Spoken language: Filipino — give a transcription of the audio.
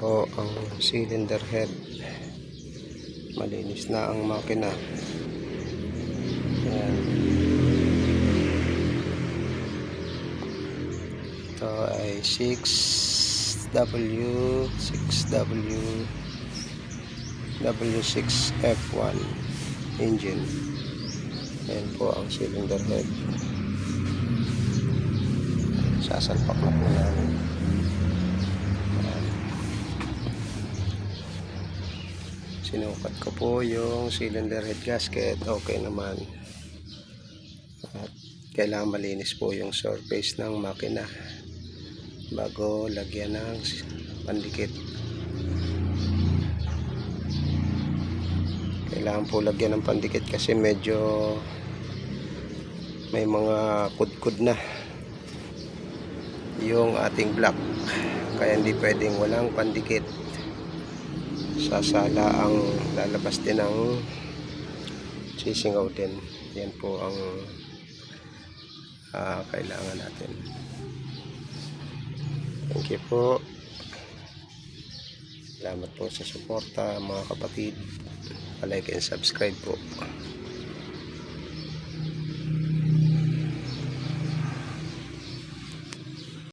po ang cylinder head. Malinis na ang makina. Ayan. Ito ay 6W6W6F1 engine. Ayan po ang cylinder head. Sasalpak na po namin. Sinukat ko po yung cylinder head gasket. Okay naman. At kailangan malinis po yung surface ng makina bago lagyan ng pandikit. Kailangan po lagyan ng pandikit kasi medyo may mga kudkud na yung ating block, kaya hindi pwedeng walang pandikit. Sasala ang lalabas din ng sisingaw din. Yan po ang kailangan natin. Thank you po. Salamat po sa suporta mga kapatid. Like and subscribe po.